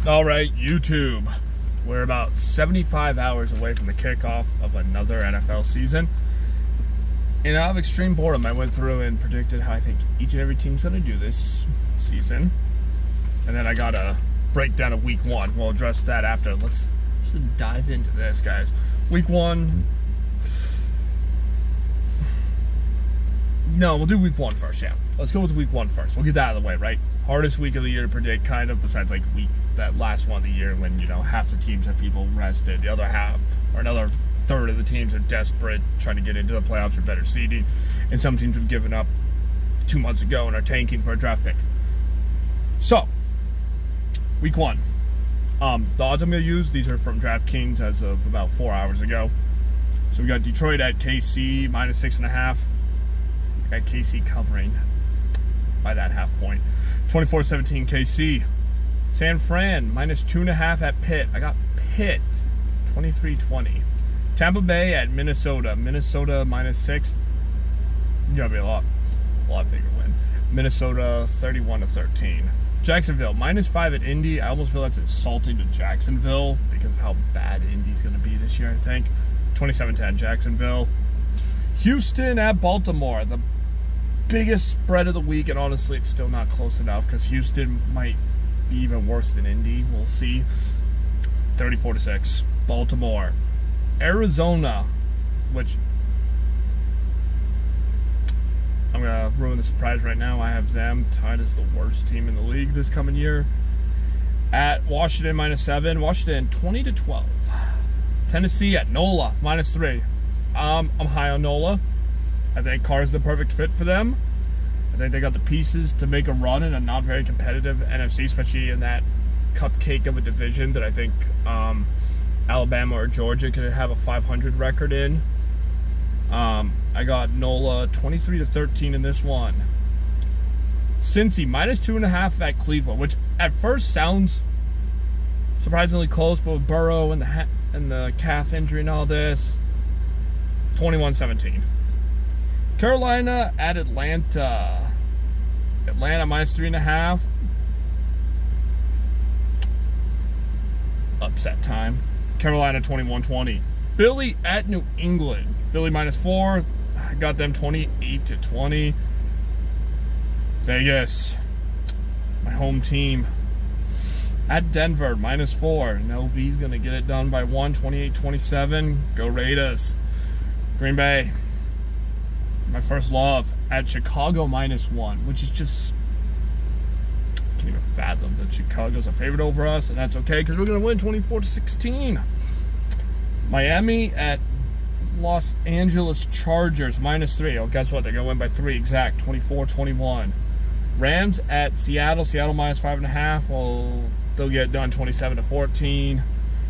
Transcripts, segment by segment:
All right, YouTube. We're about 75 hours away from the kickoff of another NFL season. And out of extreme boredom, I went through and predicted how I think each and every team's going to do this season. And then I got a breakdown of week one. We'll address that after. Let's just dive into this, guys. Week one. No, we'll do week one first, yeah. Let's go with week one first. We'll get that out of the way, right? Hardest week of the year to predict, kind of, besides like that last one of the year when, you know, half the teams have people rested, the other half, or another third of the teams are desperate, trying to get into the playoffs for better seeding, and some teams have given up 2 months ago and are tanking for a draft pick. So, week one. The odds I'm going to use, these are from DraftKings as of about 4 hours ago. So we got Detroit at KC, -6.5. We got KC covering by that half point. 24-17 KC. San Fran, -2.5 at Pitt. I got Pitt, 23-20. Tampa Bay at Minnesota. Minnesota -6. Gotta be a lot bigger win. Minnesota, 31-13. Jacksonville, -5 at Indy. I almost feel that's insulting to Jacksonville because of how bad Indy's gonna be this year, I think. 27-10 Jacksonville. Houston at Baltimore. The biggest spread of the week, and honestly, it's still not close enough because Houston might be even worse than Indy. We'll see. 34-6. Baltimore. Arizona, which I'm going to ruin the surprise right now. I have them tied as the worst team in the league this coming year. At Washington, -7. Washington, 20-12. Tennessee at NOLA, -3. I'm high on NOLA. I think Carr's the perfect fit for them. I think they got the pieces to make a run in a not very competitive NFC, especially in that cupcake of a division that I think Alabama or Georgia could have a 500 record in. I got NOLA 23-13 in this one. Cincy, -2.5 at Cleveland, which at first sounds surprisingly close, but with Burrow and the calf injury and all this, 21-17. Carolina at Atlanta. Atlanta -3.5. Upset time. Carolina 21-20. Philly at New England. Philly -4. I got them 28-20. Vegas, my home team, at Denver -4. And LV's gonna get it done by 1. 28-27. Go Raiders. Green Bay, my first love, at Chicago -1, which is just, I can't even fathom that Chicago's a favorite over us, and that's okay because we're going to win 24-16. Miami at Los Angeles Chargers -3. Oh, guess what? They're going to win by 3 exact, 24-21. Rams at Seattle. Seattle -5.5. Well, they'll get it done 27-14.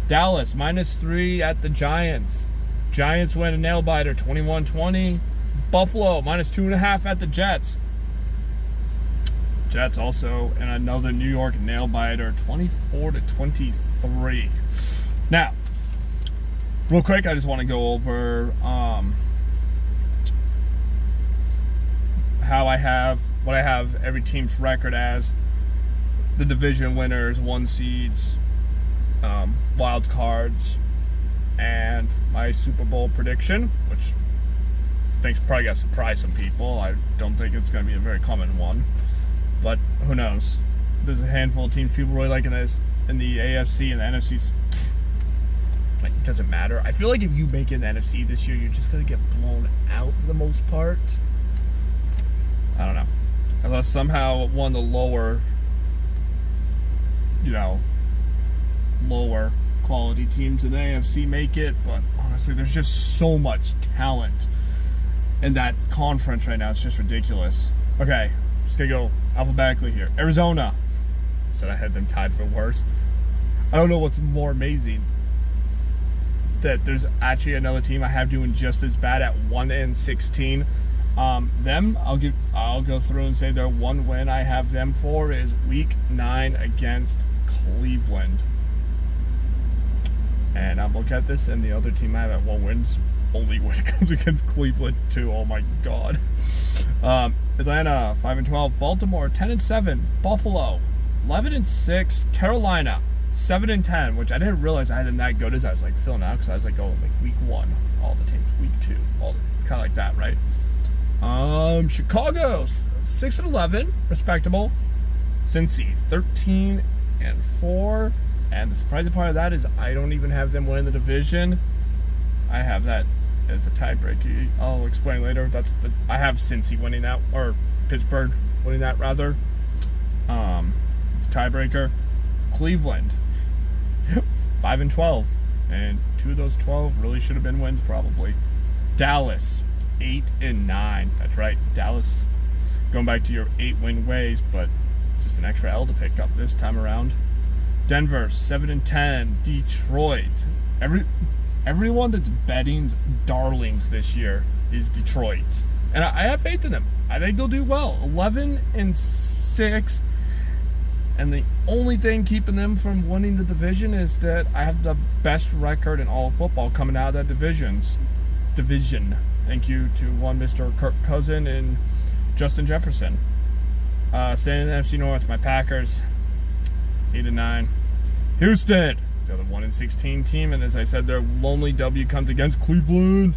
Dallas -3 at the Giants. Giants win a nail-biter, 21-20. Buffalo, -2.5 at the Jets. Jets also, and another New York nail-biter, 24-23. Now, real quick, I just want to go over what I have every team's record as, the division winners, 1 seeds, wild cards, and my Super Bowl prediction, which I think's probably going to surprise some people. I don't think it's going to be a very common one, but who knows? There's a handful of teams people really like in the AFC, and the NFC. Like, it doesn't matter. I feel like if you make it in the NFC this year, you're just going to get blown out for the most part. I don't know. Unless somehow one of the lower quality teams in the AFC make it, but honestly, there's just so much talent in that conference right now. It's just ridiculous. Okay, just gonna go alphabetically here. Arizona. Said I had them tied for worst. I don't know what's more amazing, that there's actually another team I have doing just as bad at 1-16. Them, I'll go through and say their one win I have them for is week 9 against Cleveland. And I'm looking at this, and the other team I have at 1 wins only when it comes against Cleveland too. Oh my God. Atlanta 5-12, Baltimore 10-7, Buffalo 11-6, Carolina 7-10, which I didn't realize I had them that good as I was like filling out, because I was like, oh, like week 1, all the teams, week 2, all the, kind of like that, right? Chicago 6-11, respectable. Cincy 13-4, and the surprising part of that is I don't even have them winning the division. I have that as a tiebreaker. I'll explain later. I have Cincy winning that, or Pittsburgh winning that rather. Tiebreaker. Cleveland 5-12, and 2 of those 12 really should have been wins probably. Dallas 8-9. That's right, Dallas going back to your 8-win ways, but just an extra L to pick up this time around. Denver 7-10. Detroit. Everyone that's betting's darlings this year is Detroit, and I have faith in them. I think they'll do well. 11-6, and the only thing keeping them from winning the division is that I have the best record in all of football coming out of that division. Thank you to one Mr. Kirk Cousin and Justin Jefferson. Staying in the NFC North, my Packers 8-9. Houston, the other 1-16 team, and as I said, their lonely W comes against Cleveland.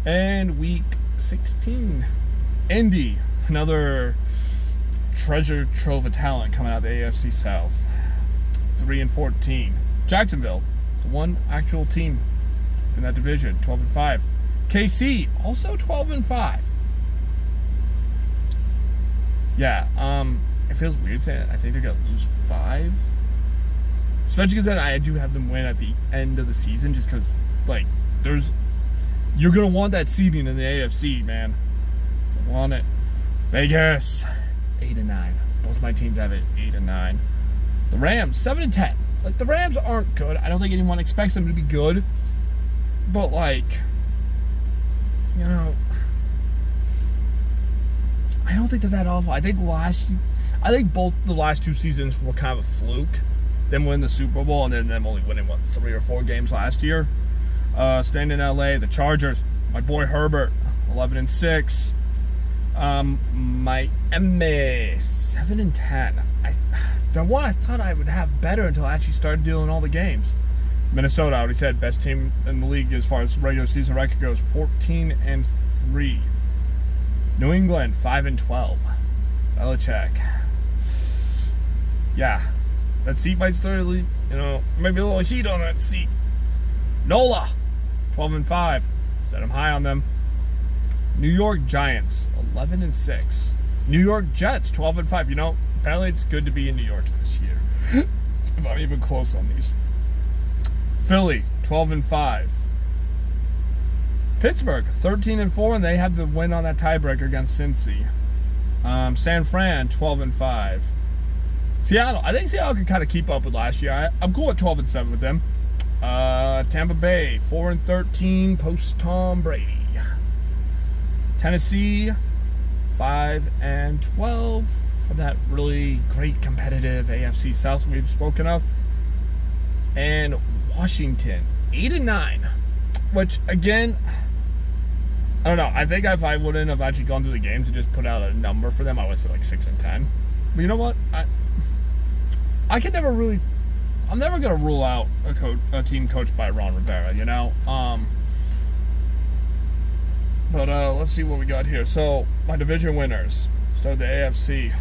And week 16, Indy, another treasure trove of talent coming out of the AFC South, 3-14. Jacksonville, the one actual team in that division, 12-5. KC, also 12-5. Yeah, it feels weird saying I think they're gonna lose 5, especially because I do have them win at the end of the season, just because like you're gonna want that seeding in the AFC, man. Want it. Vegas 8-9. Both my teams have it 8-9. The Rams 7-10. Like, the Rams aren't good. I don't think anyone expects them to be good, but like, you know, I don't think they're that awful. I think both the last 2 seasons were kind of a fluke. Them winning the Super Bowl and then them only winning, what, 3 or 4 games last year. Staying in LA, the Chargers, my boy Herbert, 11-6. Miami, 7-10. The one I thought I would have better until I actually started doing all the games. Minnesota, I already said, best team in the league as far as regular season record goes, 14-3. New England, 5-12. Belichick. Yeah, that seat might start, you know, maybe a little heat on that seat. NOLA, 12-5. Set them high on them. New York Giants, 11-6. New York Jets, 12-5. You know, apparently it's good to be in New York this year. If I'm even close on these. Philly, 12-5. Pittsburgh, 13-4, and they had the win on that tiebreaker against Cincy. San Fran, 12-5. Seattle, I think Seattle could kind of keep up with last year. I'm cool at 12-7 with them. Tampa Bay, 4-13, post Tom Brady. Tennessee, 5-12 for that really great competitive AFC South we've spoken of. And Washington, 8-9, which again, I don't know. I think if I wouldn't have actually gone through the games and just put out a number for them, I would say like 6-10. But you know what? I can never really. I'm never gonna rule out a team coached by Ron Rivera. You know. But let's see what we got here. So my division winners. So the AFC.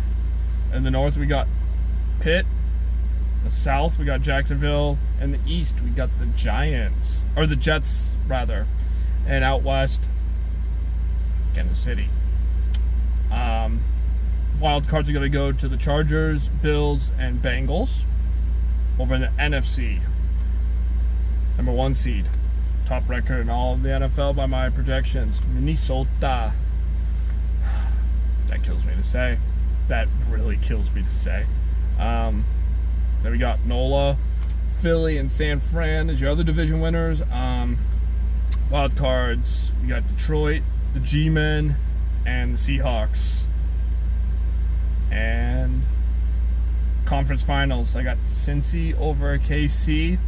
In the North we got Pitt. The South we got Jacksonville. In the East we got the Giants, or the Jets rather. And out West, Kansas City. Wild cards are going to go to the Chargers, Bills, and Bengals. Over in the NFC, number 1 seed, top record in all of the NFL by my projections, Minnesota. That kills me to say. That really kills me to say. Then we got NOLA, Philly, and San Fran as your other division winners. Wild cards, we got Detroit, the G-Men, and the Seahawks. And conference finals, I got Cincy over KC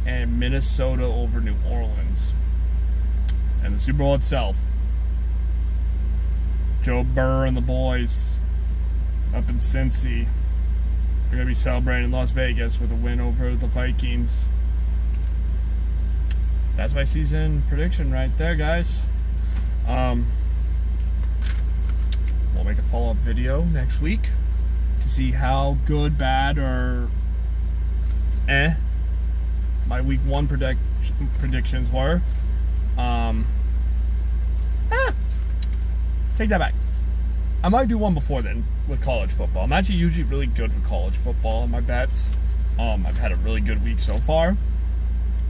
and Minnesota over New Orleans. And the Super Bowl itself, Joe Burrow and the boys up in Cincy We're going to be celebrating in Las Vegas with a win over the Vikings. That's my season prediction right there, guys. We'll make a follow-up video next week to see how good, bad, or my week 1 predictions were. Take that back. I might do one before then with college football. I'm actually usually really good with college football in my bets. I've had a really good week so far.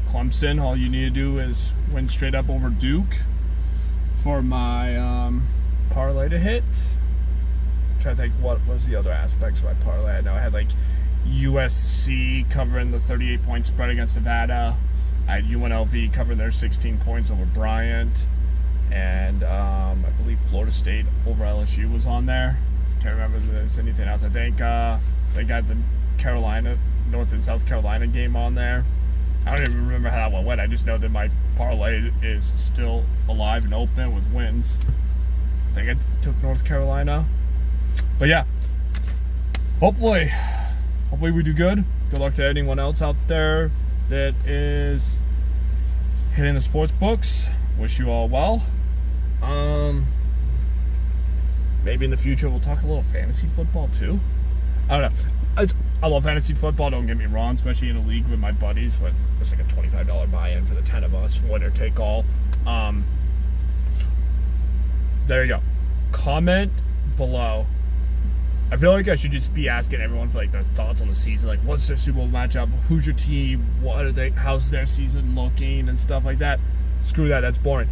Clemson, all you need to do is win straight up over Duke for my parlay to hit. I'm trying to think what was the other aspects of my parlay. I know I had like USC covering the 38-point spread against Nevada. I had UNLV covering their 16 points over Bryant. And I believe Florida State over LSU was on there. Can't remember if there's anything else. I think they got the North and South Carolina game on there. I don't even remember how that one went. I just know that my parlay is still alive and open with wins. I think I took North Carolina. But yeah, hopefully we do good. Good luck to anyone else out there that is hitting the sports books. Wish you all well. Maybe in the future we'll talk a little fantasy football too. I don't know. I love fantasy football, don't get me wrong, especially in a league with my buddies. With it's like a $25 buy-in for the 10 of us, winner take all. There you go. Comment below. I feel like I should just be asking everyone for like their thoughts on the season, like what's their Super Bowl matchup, who's your team, how's their season looking, and stuff like that. Screw that, that's boring.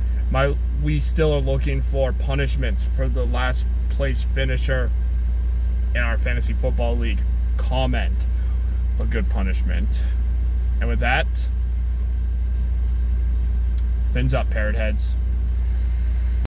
We still are looking for punishments for the last place finisher in our fantasy football league. Comment a good punishment. And with that, fins up, parrot heads.